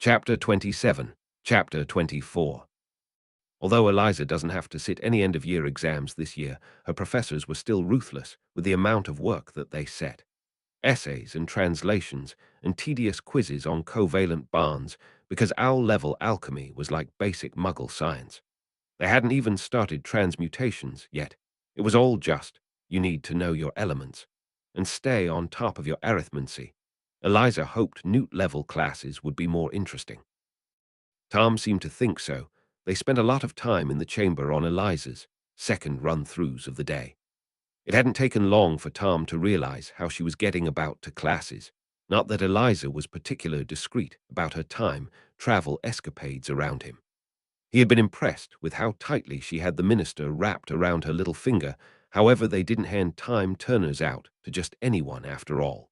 Chapter 27. Chapter 24. Although Eliza doesn't have to sit any end-of-year exams this year, her professors were still ruthless with the amount of work that they set. Essays and translations and tedious quizzes on covalent bonds because owl-level alchemy was like basic muggle science. They hadn't even started transmutations yet. It was all just, you need to know your elements and stay on top of your arithmancy. Eliza hoped newt-level classes would be more interesting. Tom seemed to think so. They spent a lot of time in the chamber on Eliza's second run-throughs of the day. It hadn't taken long for Tom to realize how she was getting about to classes. Not that Eliza was particularly discreet about her time travel escapades around him. He had been impressed with how tightly she had the minister wrapped around her little finger. However, they didn't hand time turners out to just anyone after all.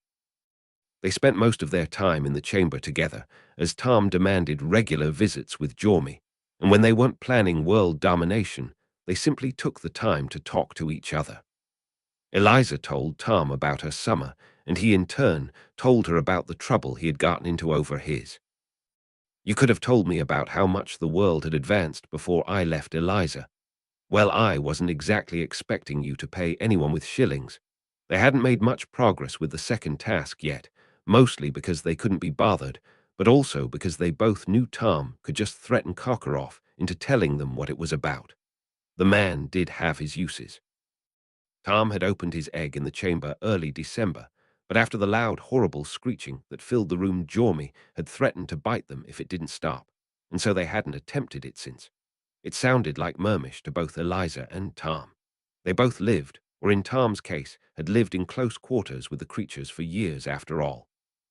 They spent most of their time in the chamber together, as Tom demanded regular visits with Jormy, and when they weren't planning world domination, they simply took the time to talk to each other. Eliza told Tom about her summer, and he in turn told her about the trouble he had gotten into over his. You could have told me about how much the world had advanced before I left, Eliza. Well, I wasn't exactly expecting you to pay anyone with shillings. They hadn't made much progress with the second task yet, mostly because they couldn't be bothered, but also because they both knew Tom could just threaten Karkaroff into telling them what it was about. The man did have his uses. Tom had opened his egg in the chamber early December, but after the loud, horrible screeching that filled the room, Jormy had threatened to bite them if it didn't stop, and so they hadn't attempted it since. It sounded like Mermish to both Eliza and Tom. They both lived, or in Tom's case, had lived in close quarters with the creatures for years after all.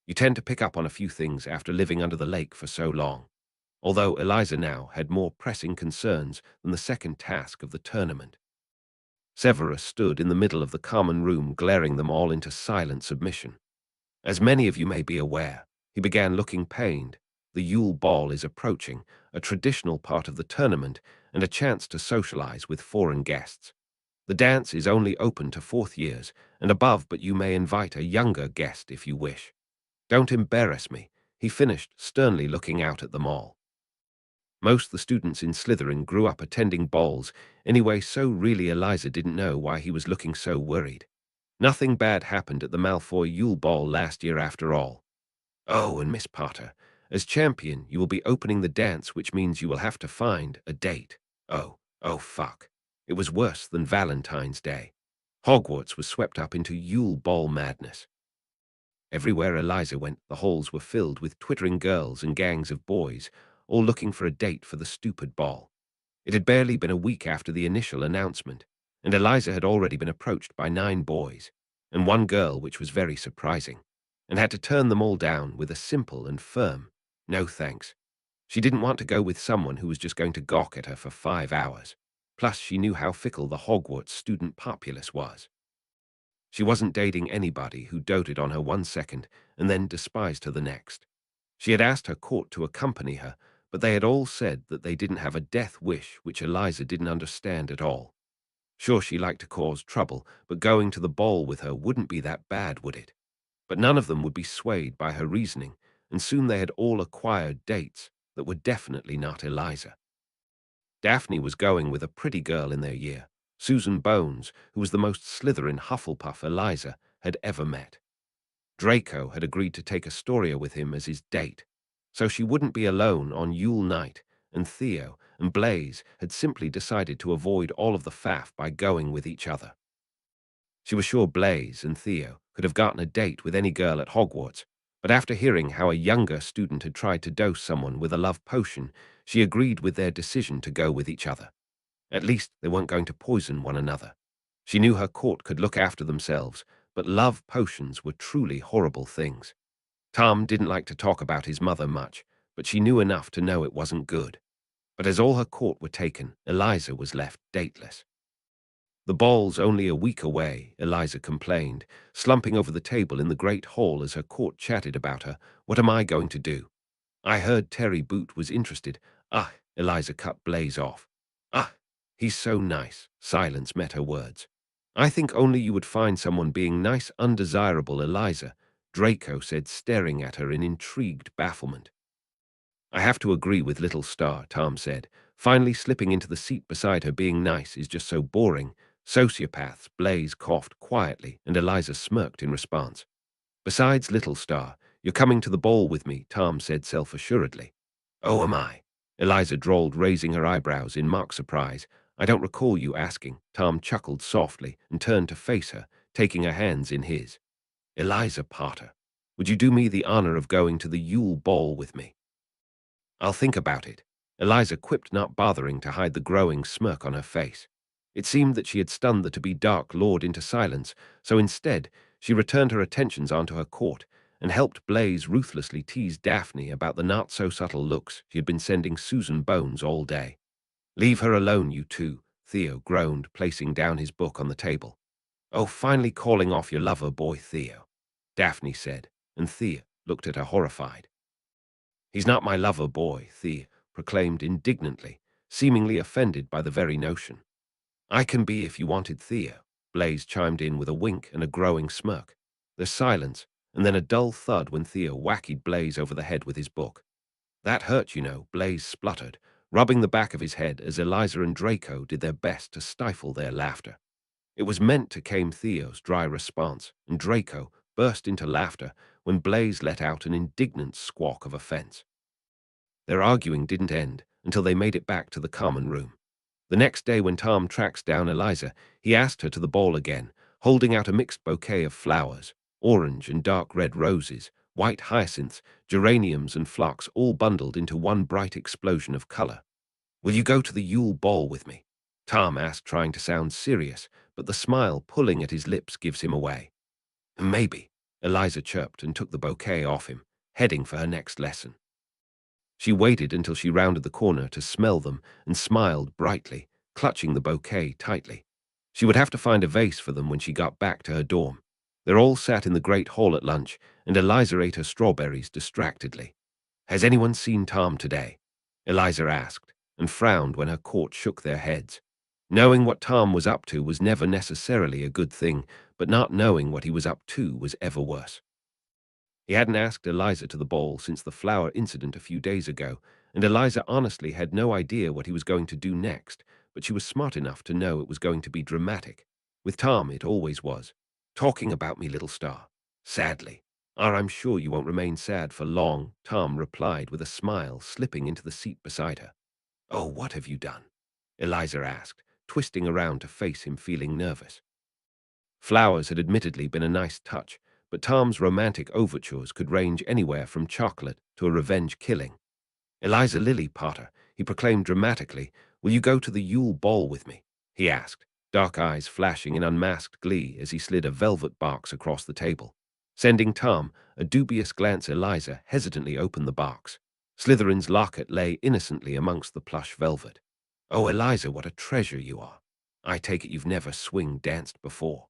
You tend to pick up on a few things after living under the lake for so long. Although Eliza now had more pressing concerns than the second task of the tournament. Severus stood in the middle of the common room, glaring them all into silent submission. As many of you may be aware, he began looking pained. The Yule Ball is approaching, a traditional part of the tournament and a chance to socialize with foreign guests. The dance is only open to fourth years and above, but you may invite a younger guest if you wish. Don't embarrass me, he finished, sternly looking out at them all. Most of the students in Slytherin grew up attending balls anyway, so really Eliza didn't know why he was looking so worried. Nothing bad happened at the Malfoy Yule Ball last year after all. Oh, and Miss Potter, as champion, you will be opening the dance, which means you will have to find a date. Oh fuck. It was worse than Valentine's Day. Hogwarts was swept up into Yule Ball madness. Everywhere Eliza went, the halls were filled with twittering girls and gangs of boys, all looking for a date for the stupid ball. It had barely been a week after the initial announcement, and Eliza had already been approached by 9 boys, and 1 girl, which was very surprising, and had to turn them all down with a simple and firm, no thanks. She didn't want to go with someone who was just going to gawk at her for 5 hours. Plus, she knew how fickle the Hogwarts student populace was. She wasn't dating anybody who doted on her 1 second and then despised her the next. She had asked her court to accompany her, but they had all said that they didn't have a death wish, which Eliza didn't understand at all. Sure, she liked to cause trouble, but going to the ball with her wouldn't be that bad, would it? But none of them would be swayed by her reasoning, and soon they had all acquired dates that were definitely not Eliza. Daphne was going with a pretty girl in their year, Susan Bones, who was the most Slytherin Hufflepuff Eliza had ever met. Draco had agreed to take Astoria with him as his date, so she wouldn't be alone on Yule night, and Theo and Blaze had simply decided to avoid all of the faff by going with each other. She was sure Blaze and Theo could have gotten a date with any girl at Hogwarts, but after hearing how a younger student had tried to dose someone with a love potion, she agreed with their decision to go with each other. At least they weren't going to poison one another. She knew her court could look after themselves, but love potions were truly horrible things. Tom didn't like to talk about his mother much, but she knew enough to know it wasn't good. But as all her court were taken, Eliza was left dateless. The ball's only a week away, Eliza complained, slumping over the table in the great hall as her court chatted about her. What am I going to do? I heard Terry Boot was interested. Eliza cut Blaze off. He's so nice. Silence met her words. I think only you would find someone being nice undesirable, Eliza, Draco said, staring at her in intrigued bafflement. I have to agree with Little Star, Tom said. Finally slipping into the seat beside her being nice is just so boring. Sociopaths, Blaze coughed quietly, and Eliza smirked in response. Besides, Little Star, you're coming to the ball with me, Tom said self-assuredly. Oh, am I? Eliza drawled, raising her eyebrows in mock surprise. I don't recall you asking. Tom chuckled softly and turned to face her, taking her hands in his. Eliza Potter, would you do me the honor of going to the Yule Ball with me? I'll think about it, Eliza quipped, not bothering to hide the growing smirk on her face. It seemed that she had stunned the to-be Dark Lord into silence, so instead she returned her attentions onto her court and helped Blaze ruthlessly tease Daphne about the not-so-subtle looks she had been sending Susan Bones all day. Leave her alone, you two, Theo groaned, placing down his book on the table. Oh, finally calling off your lover boy, Theo, Daphne said, and Thea looked at her horrified. He's not my lover boy, Thea proclaimed indignantly, seemingly offended by the very notion. I can be if you wanted, Thea, Blaze chimed in with a wink and a growing smirk. There's silence, and then a dull thud when Thea whacked Blaze over the head with his book. That hurt, you know, Blaze spluttered, rubbing the back of his head as Eliza and Draco did their best to stifle their laughter. It was meant to came Theo's dry response, and Draco burst into laughter when Blaze let out an indignant squawk of offense. Their arguing didn't end until they made it back to the common room. The next day when Tom tracks down Eliza, he asked her to the ball again, holding out a mixed bouquet of flowers, orange and dark red roses, white hyacinths, geraniums and phlox, all bundled into one bright explosion of color. Will you go to the Yule Ball with me? Tom asked, trying to sound serious, but the smile pulling at his lips gives him away. Maybe, Eliza chirped and took the bouquet off him, heading for her next lesson. She waited until she rounded the corner to smell them and smiled brightly, clutching the bouquet tightly. She would have to find a vase for them when she got back to her dorm. They all sat in the great hall at lunch, and Eliza ate her strawberries distractedly. Has anyone seen Tom today? Eliza asked, and frowned when her court shook their heads. Knowing what Tom was up to was never necessarily a good thing, but not knowing what he was up to was ever worse. He hadn't asked Eliza to the ball since the flower incident a few days ago, and Eliza honestly had no idea what he was going to do next, but she was smart enough to know it was going to be dramatic. With Tom, it always was. Talking about me, little star. Sadly. I'm sure you won't remain sad for long, Tom replied with a smile, slipping into the seat beside her. Oh, what have you done? Eliza asked, twisting around to face him, feeling nervous. Flowers had admittedly been a nice touch, but Tom's romantic overtures could range anywhere from chocolate to a revenge killing. Eliza Lily Potter, he proclaimed dramatically, will you go to the Yule Ball with me? He asked, dark eyes flashing in unmasked glee as he slid a velvet box across the table. Sending Tom a dubious glance, Eliza hesitantly opened the box. Slytherin's locket lay innocently amongst the plush velvet. Oh, Eliza, what a treasure you are. I take it you've never swing danced before.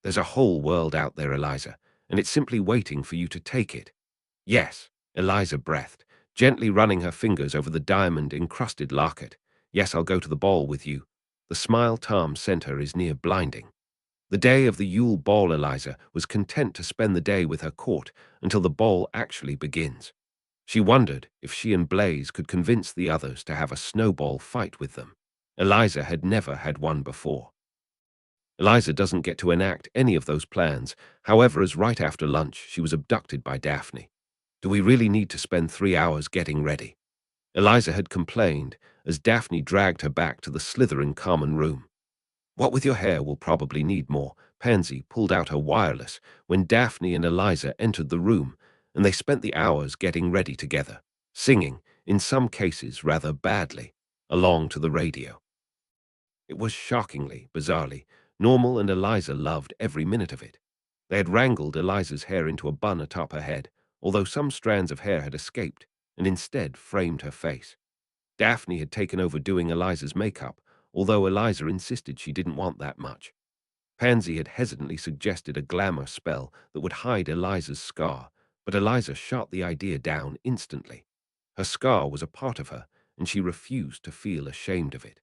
There's a whole world out there, Eliza, and it's simply waiting for you to take it. Yes, Eliza breathed, gently running her fingers over the diamond-encrusted locket. Yes, I'll go to the ball with you. The smile Tom sent her is near blinding. The day of the Yule Ball, Eliza was content to spend the day with her court until the ball actually begins. She wondered if she and Blaze could convince the others to have a snowball fight with them. Eliza had never had one before. Eliza doesn't get to enact any of those plans, however, as right after lunch she was abducted by Daphne. Do we really need to spend 3 hours getting ready? Eliza had complained as Daphne dragged her back to the Slytherin common room. What with your hair, we'll probably need more. Pansy pulled out her wireless when Daphne and Eliza entered the room, and they spent the hours getting ready together, singing, in some cases rather badly, along to the radio. It was shockingly, bizarrely, normal, and Eliza loved every minute of it. They had wrangled Eliza's hair into a bun atop her head, although some strands of hair had escaped, and instead framed her face. Daphne had taken over doing Eliza's makeup, although Eliza insisted she didn't want that much. Pansy had hesitantly suggested a glamour spell that would hide Eliza's scar, but Eliza shot the idea down instantly. Her scar was a part of her, and she refused to feel ashamed of it.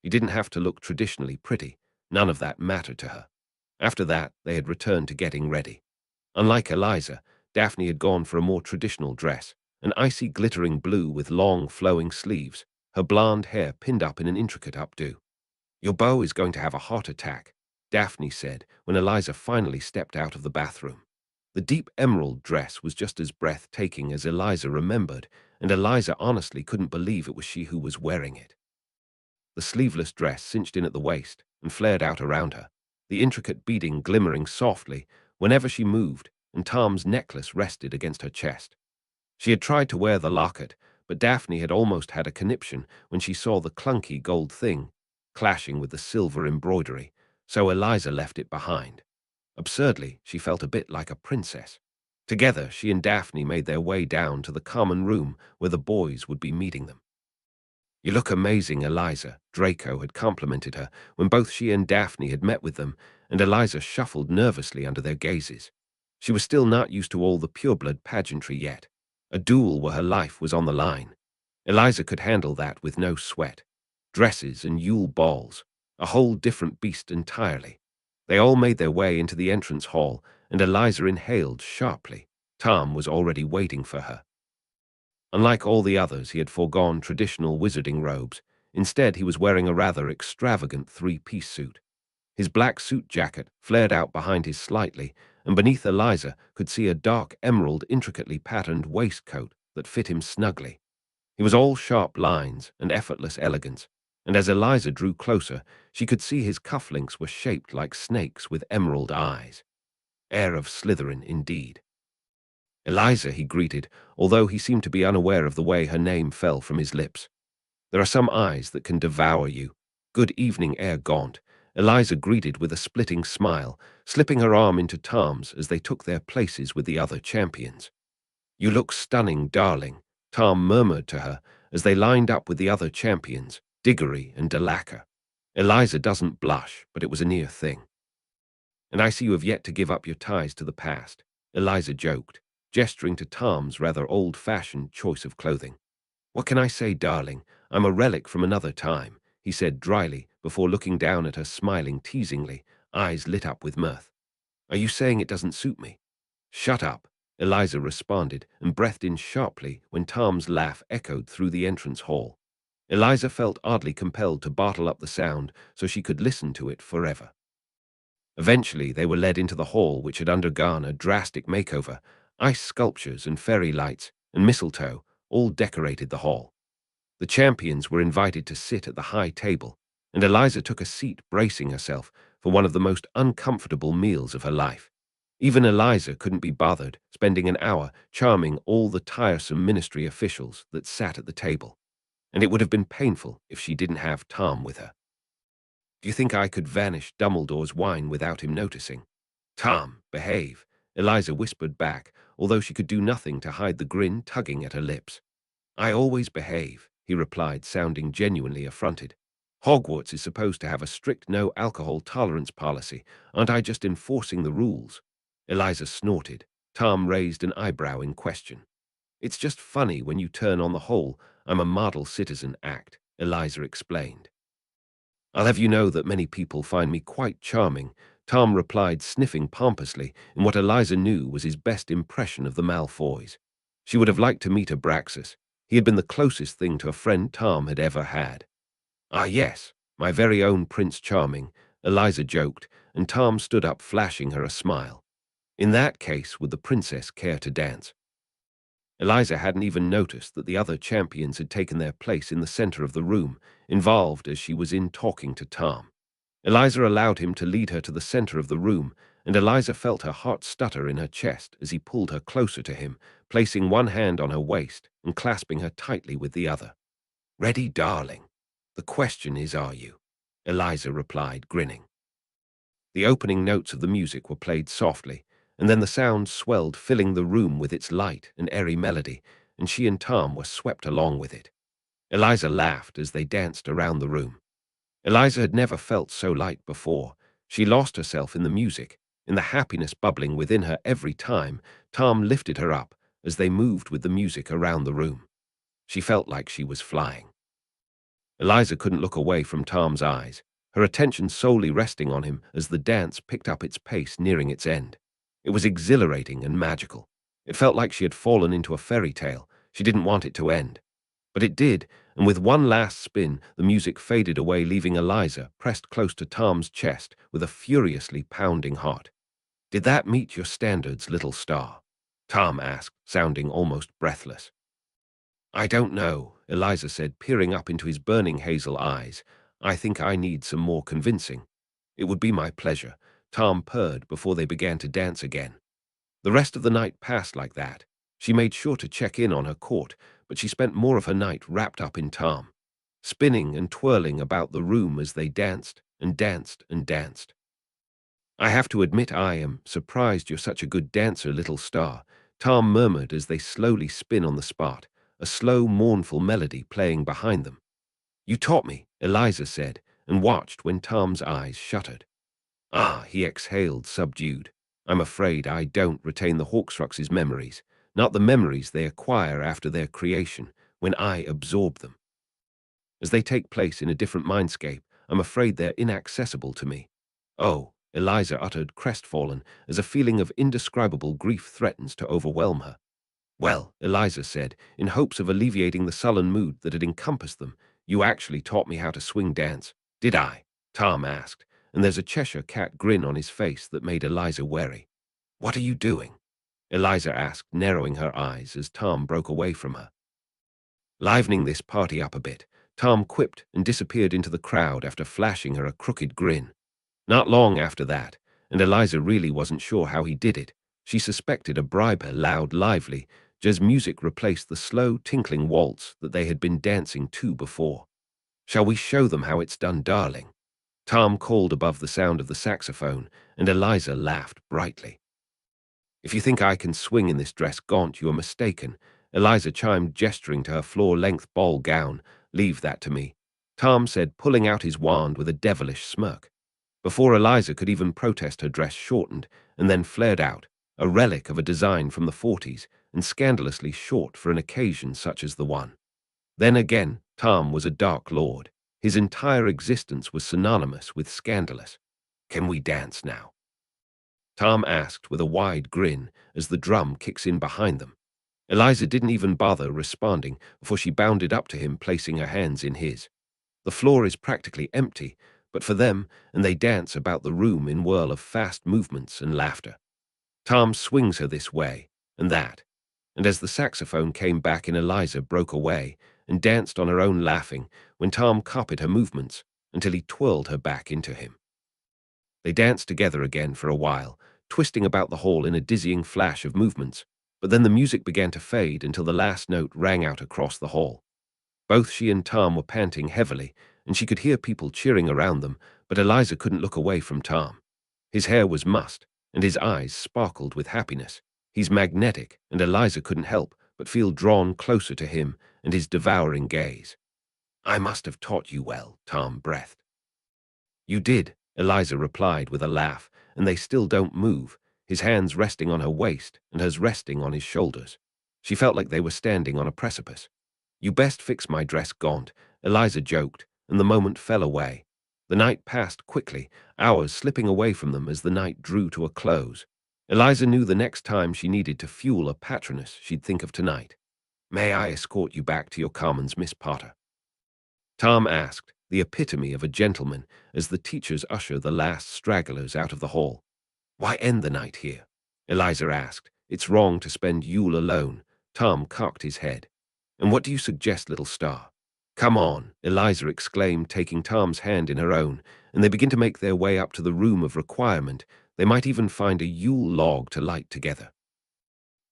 He didn't have to look traditionally pretty. None of that mattered to her. After that, they had returned to getting ready. Unlike Eliza, Daphne had gone for a more traditional dress, an icy glittering blue with long flowing sleeves, her blonde hair pinned up in an intricate updo. "Your beau is going to have a heart attack," Daphne said when Eliza finally stepped out of the bathroom. The deep emerald dress was just as breathtaking as Eliza remembered, and Eliza honestly couldn't believe it was she who was wearing it. The sleeveless dress cinched in at the waist and flared out around her, the intricate beading glimmering softly whenever she moved, and Tom's necklace rested against her chest. She had tried to wear the locket, but Daphne had almost had a conniption when she saw the clunky gold thing clashing with the silver embroidery, so Eliza left it behind. Absurdly, she felt a bit like a princess. Together, she and Daphne made their way down to the common room where the boys would be meeting them. "You look amazing, Eliza," Draco had complimented her when both she and Daphne had met with them, and Eliza shuffled nervously under their gazes. She was still not used to all the pureblood pageantry yet. A duel where her life was on the line. Eliza could handle that with no sweat. Dresses and Yule balls, a whole different beast entirely. They all made their way into the entrance hall, and Eliza inhaled sharply. Tom was already waiting for her. Unlike all the others, he had foregone traditional wizarding robes. Instead, he was wearing a rather extravagant three-piece suit. His black suit jacket flared out behind his slightly, and beneath Eliza could see a dark emerald intricately patterned waistcoat that fit him snugly. He was all sharp lines and effortless elegance, and as Eliza drew closer, she could see his cufflinks were shaped like snakes with emerald eyes. Heir of Slytherin, indeed. "Eliza," he greeted, although he seemed to be unaware of the way her name fell from his lips. "There are some eyes that can devour you. Good evening, Heir Gaunt," Eliza greeted with a splitting smile, slipping her arm into Tom's as they took their places with the other champions. "You look stunning, darling," Tom murmured to her as they lined up with the other champions, Diggory and Delacour. Eliza doesn't blush, but it was a near thing. "And I see you have yet to give up your ties to the past," Eliza joked, gesturing to Tom's rather old-fashioned choice of clothing. "What can I say, darling? I'm a relic from another time," he said dryly before looking down at her smiling teasingly, eyes lit up with mirth. "Are you saying it doesn't suit me?" "Shut up," Eliza responded and breathed in sharply when Tom's laugh echoed through the entrance hall. Eliza felt oddly compelled to bottle up the sound so she could listen to it forever. Eventually, they were led into the hall, which had undergone a drastic makeover. Ice sculptures and fairy lights and mistletoe all decorated the hall. The champions were invited to sit at the high table, and Eliza took a seat, bracing herself for one of the most uncomfortable meals of her life. Even Eliza couldn't be bothered spending an hour charming all the tiresome ministry officials that sat at the table, and it would have been painful if she didn't have Tom with her. "Do you think I could vanish Dumbledore's wine without him noticing?" "Tom, behave," Eliza whispered back, although she could do nothing to hide the grin tugging at her lips. "I always behave," he replied, sounding genuinely affronted. "Hogwarts is supposed to have a strict no-alcohol tolerance policy. Aren't I just enforcing the rules?" Eliza snorted. Tom raised an eyebrow in question. "It's just funny when you turn on the whole I'm a model citizen act," Eliza explained. "I'll have you know that many people find me quite charming," Tom replied, sniffing pompously in what Eliza knew was his best impression of the Malfoys. She would have liked to meet Abraxas. He had been the closest thing to a friend Tom had ever had. "Ah, yes, my very own Prince Charming," Eliza joked, and Tom stood up, flashing her a smile. "In that case, would the princess care to dance?" Eliza hadn't even noticed that the other champions had taken their place in the center of the room, involved as she was in talking to Tom. Eliza allowed him to lead her to the center of the room, and Eliza felt her heart stutter in her chest as he pulled her closer to him, placing one hand on her waist and clasping her tightly with the other. "Ready, darling? The question is, are you?" Eliza replied, grinning. The opening notes of the music were played softly, and then the sound swelled, filling the room with its light and airy melody, and she and Tom were swept along with it. Eliza laughed as they danced around the room. Eliza had never felt so light before. She lost herself in the music, in the happiness bubbling within her every time Tom lifted her up as they moved with the music around the room. She felt like she was flying. Eliza couldn't look away from Tom's eyes, her attention solely resting on him as the dance picked up its pace, nearing its end. It was exhilarating and magical. It felt like she had fallen into a fairy tale. She didn't want it to end. But it did, and with one last spin, the music faded away, leaving Eliza pressed close to Tom's chest with a furiously pounding heart. "Did that meet your standards, little star?" Tom asked, sounding almost breathless. "I don't know," Eliza said, peering up into his burning hazel eyes. "I think I need some more convincing." "It would be my pleasure," Tom purred before they began to dance again. The rest of the night passed like that. She made sure to check in on her court, but she spent more of her night wrapped up in Tom, spinning and twirling about the room as they danced and danced and danced. "I have to admit I am surprised you're such a good dancer, little star," Tom murmured as they slowly spin on the spot, a slow, mournful melody playing behind them. "You taught me," Eliza said, and watched when Tom's eyes shuttered. "Ah," he exhaled, subdued. "I'm afraid I don't retain the Hawksrux's memories, not the memories they acquire after their creation, when I absorb them. As they take place in a different mindscape, I'm afraid they're inaccessible to me." "Oh," Eliza uttered, crestfallen, as a feeling of indescribable grief threatens to overwhelm her. "Well," Eliza said, in hopes of alleviating the sullen mood that had encompassed them, "you actually taught me how to swing dance." "Did I?" Tom asked, and there's a Cheshire cat grin on his face that made Eliza wary. "What are you doing?" Eliza asked, narrowing her eyes as Tom broke away from her. Livening this party up a bit, Tom quipped and disappeared into the crowd after flashing her a crooked grin. Not long after that, and Eliza really wasn't sure how he did it, she suspected a bribe loud, lively, jazz music replaced the slow, tinkling waltz that they had been dancing to before. "Shall we show them how it's done, darling?" Tom called above the sound of the saxophone, and Eliza laughed brightly. "If you think I can swing in this dress gaunt, you are mistaken," Eliza chimed, gesturing to her floor-length ball gown. "Leave that to me," Tom said, pulling out his wand with a devilish smirk. Before Eliza could even protest, her dress shortened and then flared out, a relic of a design from the 40s, and scandalously short for an occasion such as the one. Then again, Tom was a dark lord. His entire existence was synonymous with scandalous. "Can we dance now?" Tom asked with a wide grin as the drum kicks in behind them. Eliza didn't even bother responding before she bounded up to him, placing her hands in his. The floor is practically empty, but for them, and they dance about the room in whirl of fast movements and laughter. Tom swings her this way and that, and as the saxophone came back in, Eliza broke away and danced on her own, laughing when Tom copied her movements until he twirled her back into him. They danced together again for a while, twisting about the hall in a dizzying flash of movements, but then the music began to fade until the last note rang out across the hall. Both she and Tom were panting heavily, and she could hear people cheering around them, but Eliza couldn't look away from Tom. His hair was mussed, and his eyes sparkled with happiness. He's magnetic, and Eliza couldn't help but feel drawn closer to him and his devouring gaze. "I must have taught you well," Tom breathed. "You did," Eliza replied with a laugh, "and they still don't move," his hands resting on her waist and hers resting on his shoulders. She felt like they were standing on a precipice. "You best fix my dress gaunt," Eliza joked, and the moment fell away. The night passed quickly, hours slipping away from them as the night drew to a close. Eliza knew the next time she needed to fuel a patroness, she'd think of tonight. "May I escort you back to your commons, Miss Potter?" Tom asked, the epitome of a gentleman, as the teachers usher the last stragglers out of the hall. "Why end the night here?" Eliza asked. "It's wrong to spend Yule alone." Tom cocked his head. "And what do you suggest, little star?" "Come on," Eliza exclaimed, taking Tom's hand in her own, and they begin to make their way up to the room of requirement. They might even find a Yule log to light together.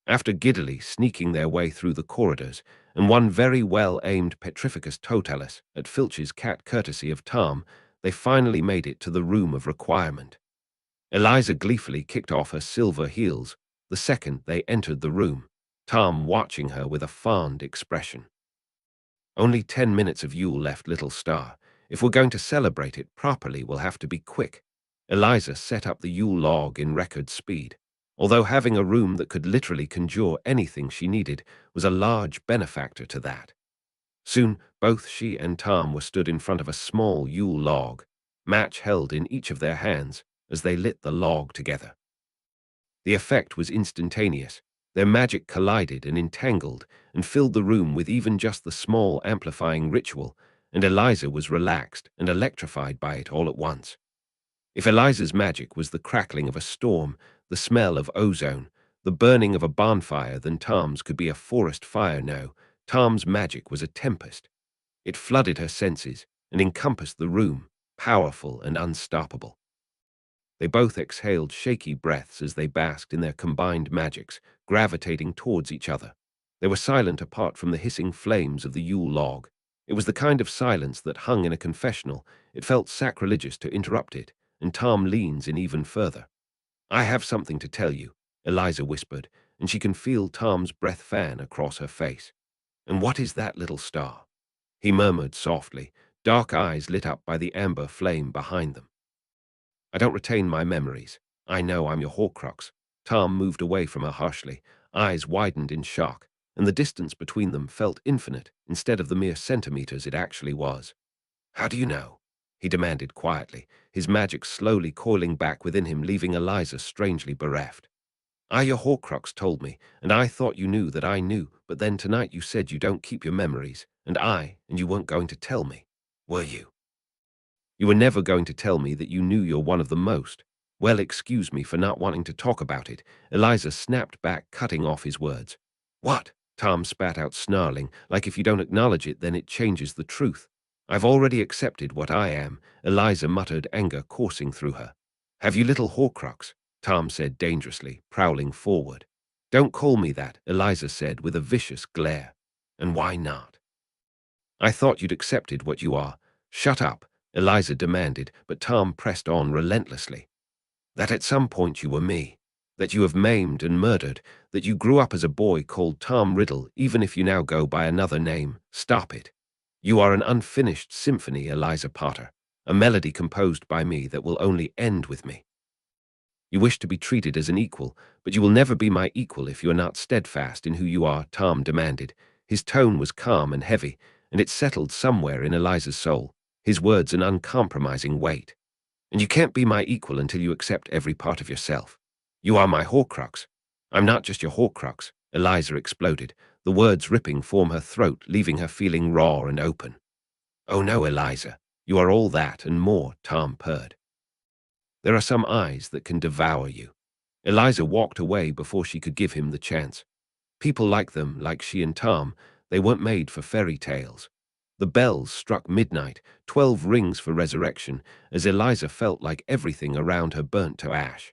After giddily sneaking their way through the corridors, and one very well-aimed petrificus totalis at Filch's cat courtesy of Tom, they finally made it to the room of requirement. Eliza gleefully kicked off her silver heels the second they entered the room, Tom watching her with a fond expression. "Only 10 minutes of Yule left, little star. If we're going to celebrate it properly, we'll have to be quick." Eliza set up the Yule log in record speed. Although having a room that could literally conjure anything she needed was a large benefactor to that. Soon, both she and Tom were stood in front of a small Yule log, match held in each of their hands as they lit the log together. The effect was instantaneous. Their magic collided and entangled and filled the room with even just the small amplifying ritual, and Eliza was relaxed and electrified by it all at once. If Eliza's magic was the crackling of a storm, the smell of ozone, the burning of a bonfire, then Tom's could be a forest fire. No, Tom's magic was a tempest. It flooded her senses and encompassed the room, powerful and unstoppable. They both exhaled shaky breaths as they basked in their combined magics, gravitating towards each other. They were silent apart from the hissing flames of the Yule log. It was the kind of silence that hung in a confessional. It felt sacrilegious to interrupt it, and Tom leans in even further. "I have something to tell you," Eliza whispered, and she can feel Tom's breath fan across her face. "And what is that little star?" He murmured softly, dark eyes lit up by the amber flame behind them. "I don't retain my memories. I know I'm your Horcrux." Tom moved away from her harshly, eyes widened in shock, and the distance between them felt infinite instead of the mere centimeters it actually was. "How do you know?" he demanded quietly, his magic slowly coiling back within him, leaving Eliza strangely bereft. Your Horcrux told me, and I thought you knew that I knew, but then tonight you said you don't keep your memories, and you weren't going to tell me, were you? You were never going to tell me that you knew you're one of the most. Well, excuse me for not wanting to talk about it." Eliza snapped back, cutting off his words. "What?" Tom spat out, snarling, "like if you don't acknowledge it, then it changes the truth." "I've already accepted what I am," Eliza muttered, anger coursing through her. "Have you, little Horcrux?" Tom said dangerously, prowling forward. "Don't call me that," Eliza said with a vicious glare. "And why not?" "I thought you'd accepted what you are." "Shut up," Eliza demanded, but Tom pressed on relentlessly. "That at some point you were me, that you have maimed and murdered, that you grew up as a boy called Tom Riddle, even if you now go by another name. Stop it. You are an unfinished symphony, Eliza Potter, a melody composed by me that will only end with me. You wish to be treated as an equal, but you will never be my equal if you are not steadfast in who you are," Tom demanded. His tone was calm and heavy, and it settled somewhere in Eliza's soul, his words an uncompromising weight. "And you can't be my equal until you accept every part of yourself. You are my Horcrux." "I'm not just your Horcrux," Eliza exploded, the words ripping from her throat, leaving her feeling raw and open. "Oh no, Eliza, you are all that and more," Tom purred. "There are some eyes that can devour you." Eliza walked away before she could give him the chance. People like them, like she and Tom, they weren't made for fairy tales. The bells struck midnight, 12 rings for resurrection, as Eliza felt like everything around her burnt to ash.